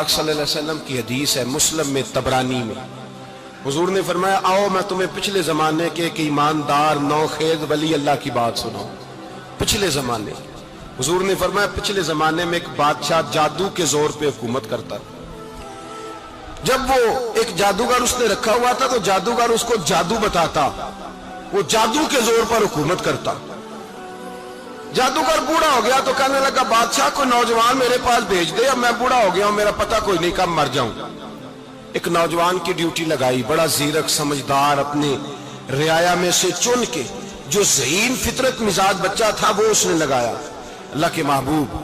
پاک صلی اللہ علیہ وسلم کی حدیث ہے مسلم میں طبرانی میں، حضور نے فرمایا آؤ میں تمہیں پچھلے زمانے کے ایک ایماندار نوخیز ولی اللہ کی بات سناؤں۔ پچھلے زمانے حضور نے فرمایا پچھلے زمانے میں ایک بادشاہ جادو کے زور پہ حکومت کرتا تھا۔ جب وہ ایک جادوگر اس نے رکھا ہوا تھا تو جادوگر اس کو جادو بتاتا، وہ جادو کے زور پر حکومت کرتا۔ جادوگر بوڑھا ہو گیا تو کہنے لگا بادشاہ کو نوجوان میرے پاس بھیج دے، اب میں بوڑھا ہو گیا ہوں، میرا پتہ کوئی نہیں کب مر جاؤں۔ ایک نوجوان کی ڈیوٹی لگائی، بڑا زیرک سمجھدار، اپنے رعایا میں سے چن کے جو ذہین فطرت مزاج بچہ تھا وہ اس نے لگایا۔ اللہ کے محبوب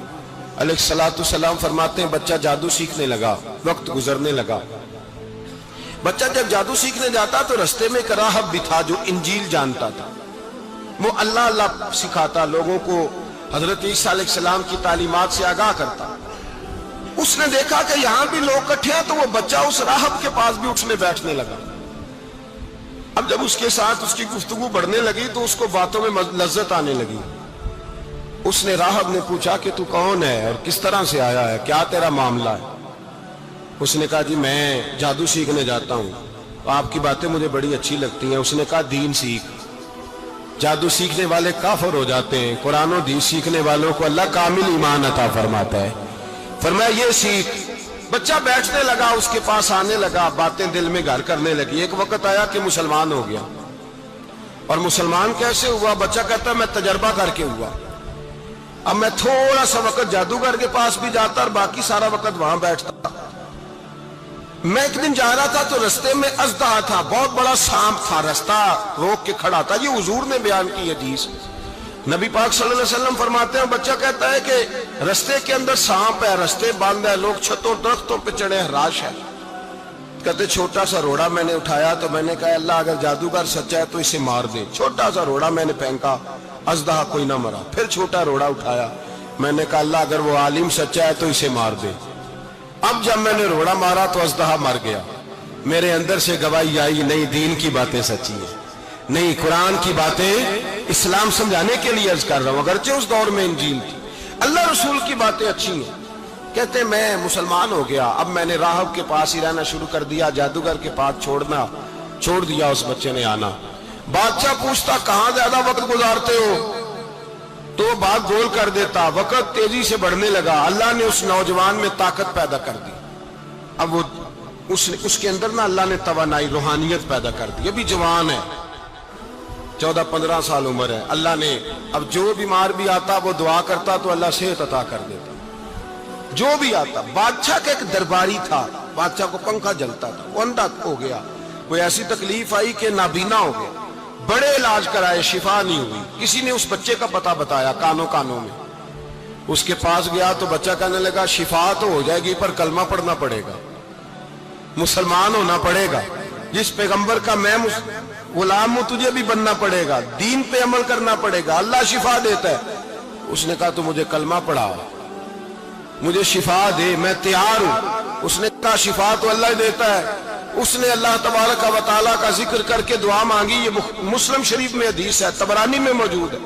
علیہ الصلوۃ والسلام فرماتے ہیں بچہ جادو سیکھنے لگا، وقت گزرنے لگا۔ بچہ جب جادو سیکھنے جاتا تو رستے میں ایک راہب بھی تھا جو انجیل جانتا تھا، وہ اللہ اللہ سکھاتا، لوگوں کو حضرت عیسیٰ علیہ السلام کی تعلیمات سے آگاہ کرتا۔ اس نے دیکھا کہ یہاں بھی لوگ اکٹھے ہیں تو وہ بچہ اس راہب کے پاس بھی اٹھنے بیٹھنے لگا۔ اب جب اس کے ساتھ اس کی گفتگو بڑھنے لگی تو اس کو باتوں میں لذت آنے لگی۔ اس نے راہب نے پوچھا کہ تو کون ہے اور کس طرح سے آیا ہے، کیا تیرا معاملہ ہے؟ اس نے کہا جی میں جادو سیکھنے جاتا ہوں، آپ کی باتیں مجھے بڑی اچھی لگتی ہیں۔ اس نے کہا دین سیکھ، جادو سیکھنے والے کافر ہو جاتے ہیں، قرآن و حدیث سیکھنے والوں کو اللہ کامل ایمان عطا فرماتا ہے۔ فرمایا یہ سیکھ۔ بچہ بیٹھنے لگا، اس کے پاس آنے لگا، باتیں دل میں گھر کرنے لگی۔ ایک وقت آیا کہ مسلمان ہو گیا، اور مسلمان کیسے ہوا؟ بچہ کہتا ہے میں تجربہ کر کے ہوا۔ اب میں تھوڑا سا وقت جادوگر کے پاس بھی جاتا اور باقی سارا وقت وہاں بیٹھتا۔ میں ایک دن جا رہا تھا تو رستے میں اژدہا تھا، بہت بڑا سانپ تھا، رستہ روک کے کھڑا تھا۔ یہ حضور نے بیان کی حدیث۔ نبی پاک صلی اللہ علیہ وسلم فرماتے ہیں بچہ کہتا ہے کہ رستے کے اندر سانپ ہے، رستے بند ہے، لوگ چھتوں درختوں پہ چڑھے، ہراش ہے۔ کہتے چھوٹا سا روڑا میں نے اٹھایا تو میں نے کہا اللہ اگر جادوگر سچا ہے تو اسے مار دے۔ چھوٹا سا روڑا میں نے پھینکا، اژدہا کوئی نہ مرا۔ پھر چھوٹا روڑا اٹھایا، میں نے کہا اللہ اگر وہ عالم سچا ہے تو اسے مار دے۔ اب جب میں نے روڑا مارا تو اژدہا مر گیا۔ میرے اندر سے گواہی آئی نہیں دین کی باتیں سچی ہیں، نہیں قرآن کی باتیں اسلام سمجھانے کے لیے عرض کر رہا ہوں، اگرچہ اس دور میں انجیل تھی، اللہ رسول کی باتیں اچھی ہیں۔ کہتے میں مسلمان ہو گیا، اب میں نے راہب کے پاس ہی رہنا شروع کر دیا، جادوگر کے پاس چھوڑ دیا اس بچے نے آنا۔ بادشاہ پوچھتا کہاں زیادہ وقت گزارتے ہو تو وہ بات گول کر دیتا، وقت تیزی سے بڑھنے لگا۔ اللہ نے اس نوجوان میں طاقت پیدا کر دی، اب وہ اس کے اندر نا اللہ نے توانائی روحانیت پیدا کر دی، ابھی جوان ہے، 14-15 سال عمر ہے۔ اللہ نے اب جو بیمار بھی آتا وہ دعا کرتا تو اللہ صحت عطا کر دیتا، جو بھی آتا۔ بادشاہ کا ایک درباری تھا، بادشاہ کو پنکھا جلتا تھا، وہ اندھا ہو گیا، کوئی ایسی تکلیف آئی کہ نابینا ہو گیا، بڑے علاج کرائے شفا نہیں ہوئی۔ کسی نے اس بچے کا پتہ بتایا کانوں میں، اس کے پاس گیا تو بچہ کہنے لگا شفا تو ہو جائے گی پر کلمہ پڑھنا پڑے گا، مسلمان ہونا پڑے گا، جس پیغمبر کا میں غلام ہوں تجھے بھی بننا پڑے گا، دین پہ عمل کرنا پڑے گا، اللہ شفا دیتا ہے۔ اس نے کہا تو مجھے کلمہ پڑھا، مجھے شفا دے، میں تیار ہوں۔ اس نے کہا شفا تو اللہ دیتا ہے۔ اس نے اللہ تبارک و تعالیٰ کا ذکر کر کے دعا مانگی، یہ مسلم شریف میں حدیث ہے، طبرانی میں موجود ہے۔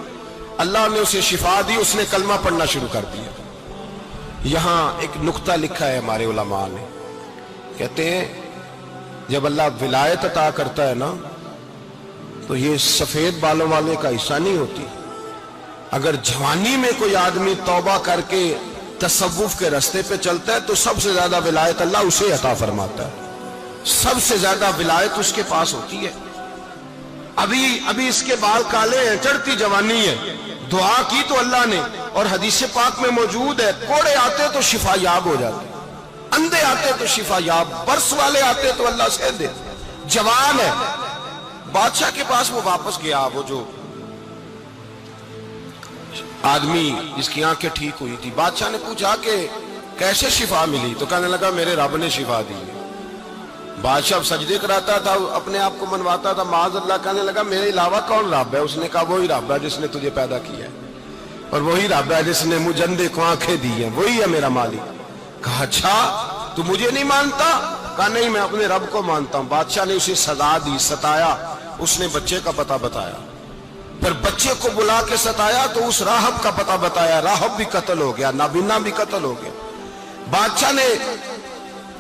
اللہ نے اسے شفا دی، اس نے کلمہ پڑھنا شروع کر دیا۔ یہاں ایک نقطہ لکھا ہے ہمارے علماء نے، کہتے ہیں جب اللہ ولایت عطا کرتا ہے نا تو یہ سفید بالوں والے کا حصہ نہیں ہوتی۔ اگر جوانی میں کوئی آدمی توبہ کر کے تصوف کے رستے پہ چلتا ہے تو سب سے زیادہ ولایت اللہ اسے عطا فرماتا ہے، سب سے زیادہ ولایت اس کے پاس ہوتی ہے۔ ابھی اس کے بال کالے ہیں، چڑھتی جوانی ہے، دعا کی تو اللہ نے، اور حدیث پاک میں موجود ہے کوڑے آتے تو شفا یاب ہو جاتے، اندھے آتے تو شفا یاب، برس والے آتے تو اللہ سے دے، جوان ہے۔ بادشاہ کے پاس وہ واپس گیا، وہ جو آدمی جس کی آنکھیں ٹھیک ہوئی تھی۔ بادشاہ نے پوچھا کہ کیسے شفا ملی؟ تو کہنے لگا میرے رب نے شفا دی۔ بادشاہ سجدے کراتا تھا، اپنے آپ کو منواتا تھا، معاذ اللہ، کہنے لگا میرے علاوہ کون رب ہے؟ اس نے کہا وہی رب ہے جس نے تجھے پیدا کیا ہے، اور وہی رب ہے جس نے مجھے اندھے کو آنکھیں دی ہیں، وہی ہے میرا مالک۔ کہا اچھا تو مجھے نہیں مانتا؟ کہا نہیں میں اپنے رب کو مانتا ہوں۔ بادشاہ نے اسے سزا دی، ستایا، اس نے بچے کا پتہ بتایا، پھر بچے کو بلا کے ستایا تو اس راہب کا پتہ بتایا، راہب بھی قتل ہو گیا، نابینا بھی قتل ہو گیا۔ بادشاہ نے